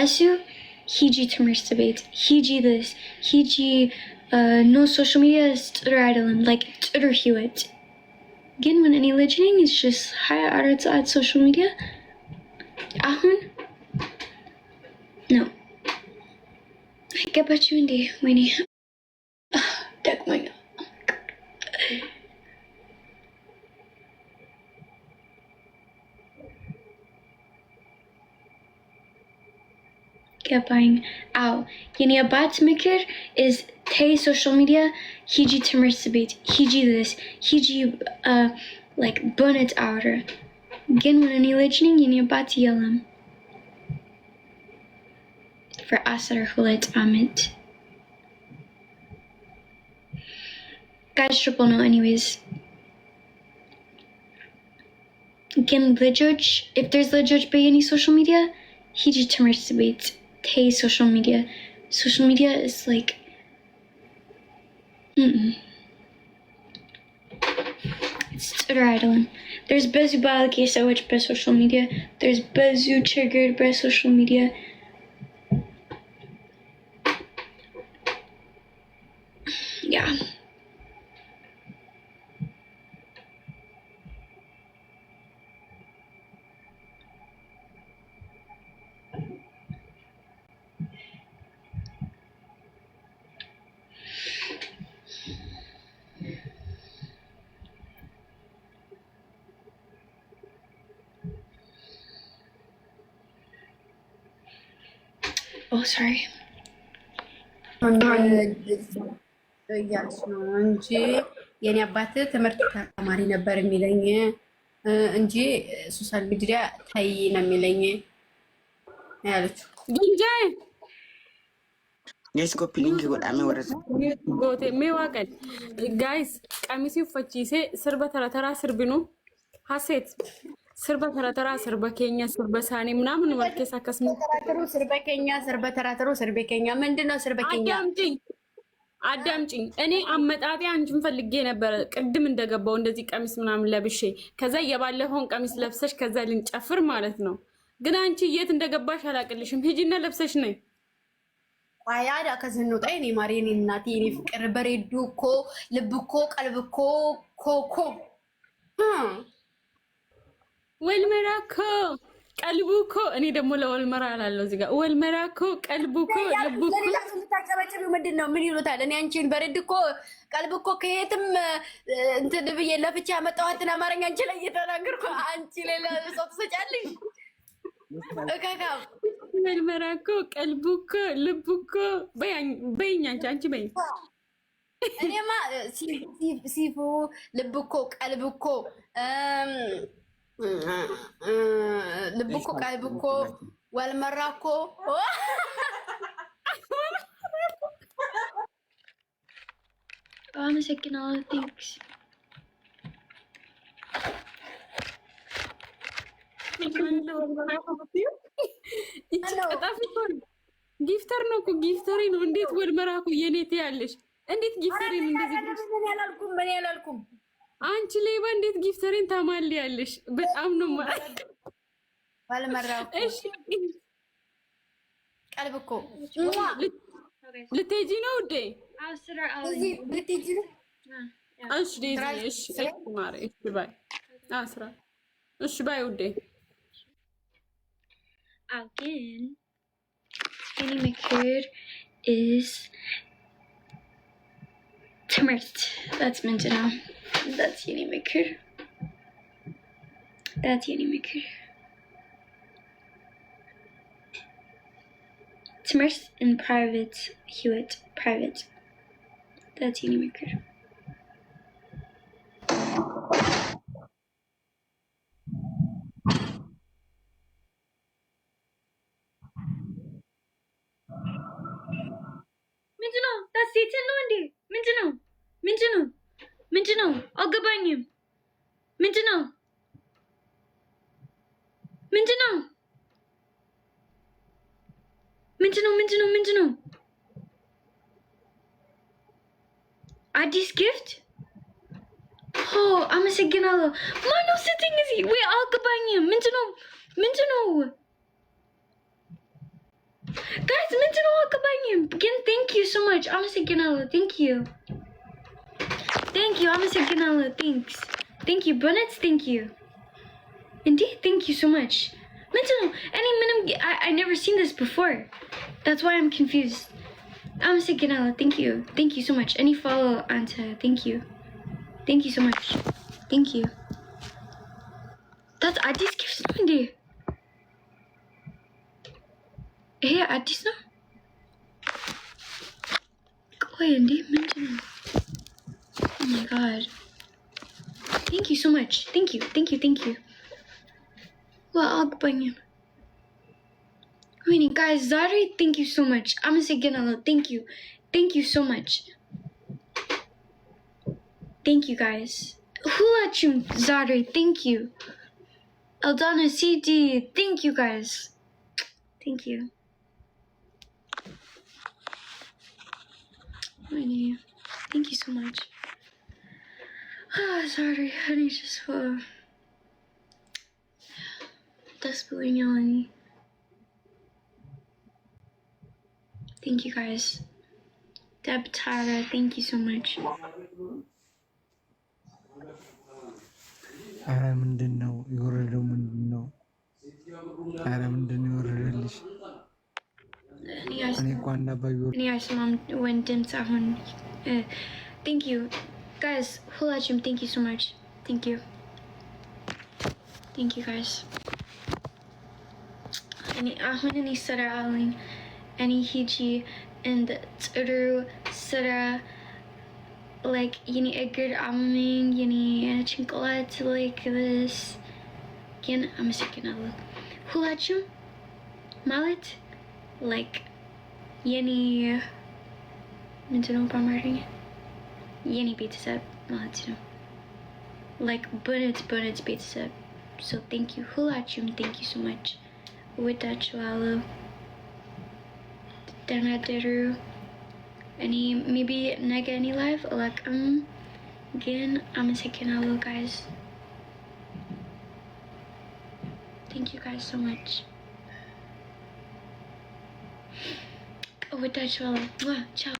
እሱ ሂጂ ትምህርት ቤት ሂጂ this ሂጂ no social media ጥሩ አይደለም like ጥሩ ህይወት ግን when እኔ ልጅ ነኝ it's just 24 ሰዓት social media አሁን no አይገባችም እንዴ ወይኔ ደክሞኛል ገባኝ አዎ የኔ አባት ምክር is ተይ social media ሂጂ ትምህርት ቤት ሂጂ this ሂጂ like bonnet አውራ ግን when እኔ ልጅ ነኝ የኔ አባት የለም for 12 ዓመት guys triple no anyways ግን ልጆች if there's ልጆች በየኔ social media ሂጂ ትምህርት ቤት Hey, social media. Social media is like, it's idling. There's Bezu Balaki so much by social media. There's Bezu triggered by social media. Yeah. Oh, sorry. እያልሽ ነው እንጂ የኔ አባት ትምህርት ተማሪ ነበር የሚለኝ እንጂ ሶሻል ሚዲያ ታይ ነው የሚለኝ ያለችው ግንጃይ Yes, copy link godhame warra ጎቴ ሜዋቀን ጋይስ ቀሚሲ ፈቺሴ ስርበ ተራተራ ስርብኑ ሀሴት ስርበ ተራተራ ስርበ ኬኛ ስርበ ሳኒ ምናምን ወልከሳ ከስሙ ተራተሩ ስርበ ኬኛ ስርበ ተራተሩ ስርበ ኬኛ ምንድነው ስርበ ኬኛ አዳምጪኝ እኔ አመጣጤ አንቺን ፈልጌ ነበር ቅድም እንደገባው እንደዚህ ቀሚስ ምናምን ለብሼ ከዛ የባለፈውን ቀሚስ ለብሰሽ ከዛ ልንጨፍር ማለት ነው ግን አንቺ የት እንደገባሽ አላቅልሽም ሂጂና ለብሰሽ ነይ አያዳ ከዘኑ ጣይኔ ማሪኔ እናቴ እኔ ፍቅር በሬዱ እኮ ልብ እኮ ቀልብ እኮ ኮኮ ወልመራኮ ቀልቡ እኮ እኔ ደግሞ ለወልመራ አላለሁ እዚህ ጋር ወልመራ እኮ ቀልቡ እኮ ልቡ እኮ ለሌላስ የምታጨበጭቢው ምንድን ነው ምን ይሉታል እኔ አንቺን በሬድ እኮ ቀልብ እኮ ከየትም እንትን ብዬ ለፍቻ ያመጣኋትን አማርኛ አንቺ ላይ እየተናገርኩ አንቺ ሌላ ሰው ትሰጫለሽ እካካም ወልመራ እኮ ቀልቡ እኮ ልቡ እኮ በይኝ አንቺ በይኝ እኔማ ሲፉ ልብ እኮ ቀልብ እኮ ልብ እኮ ቀልብ እኮ ወልመራ እኮ አመሰግናለሁ ቴንክስ ጊፍተር ነው እኮ ጊፍተሪ ነው እንዴት ወልመራ እኮ የኔት ያለሽ እንዴት ጊፍተሪን እንደዚህ ምን ያላልኩም አንቺ ሌባ እንዴት ጊፍተሪን ታማልያለሽ በጣም ነው ማለት ወልመራ እሺ ቀልብ እኮ ልትሄጂ ነው እንዴ እዚህ ልትሄጂ ነው እሺ እሺ ማሪ እሺ ባይ አስራ እሺ ባይ ውዴ again any method is ትምህርት that's meant to know that's የኔ ምክር that's የኔ ምክር ትምህርት in private ህይወት private that's የኔ ምክር ምንድነው ታሴትን ነው እንዴ ምንድነው አልገባኝም ምንድነው አዲስ ጊፍት አመሰግናለሁ ማነው ስትኝ እዚህ ወይ አልገባኝም ምንድነው guys, ምንድነው አልገባኝም ግን thank you so much አመሰግናለሁ thank you አመሰግናለሁ thank you በእውነት thank you እንዴ thank you so much ምንድነው እኔ ምንም I never seen this before that's why I'm confused አመሰግናለሁ thank you so much any follow አንተ thank you so much thank you that's አዲስ gift ነው እንዴ ይሄ አዲስ ነው ቆይ እንዴ ምንድነው oh my god thank you so much thank you well አልገባኝም I mean guys ዛሬ thank you so much አመሰግናለሁ thank you so much thank you guys ሁላችሁም ዛሬ thank you Aldana CD thank you guys thank you thank you so much sorry I need just ደስ ብሎኛል thank you guys Deb Tara thank you so much አረ ምንድነው የወረደው ምንድነው አረ ምንድነው የወረደልሽ እኔ እንኳን ነበር እኔ አይሰማም ወንድም ሳይሆን thank you guys ሁላችሁም thank you so much thank you guys አሁን እኔ ስራ አለኝ እኔ ሂጂ and ጥሩ ስራ like የኔ እግር አመመኝ የኔ ጭንቅላት like this ግን አመሰግናለሁ ሁላችሁም ማለት like የኔ ምንድነው በአማርኛ የኔ ቤተሰብ ማለት ነው like በእውነት ቤተሰብ so thank you ሁላችሁም thank you so much እወዳችኋለሁ ደህና ደሩ እኔ maybe ነገ እኔ live አላውቅም ግን አመሰግናለሁ guys thank you guys so much እወዳችኋለሁ ciao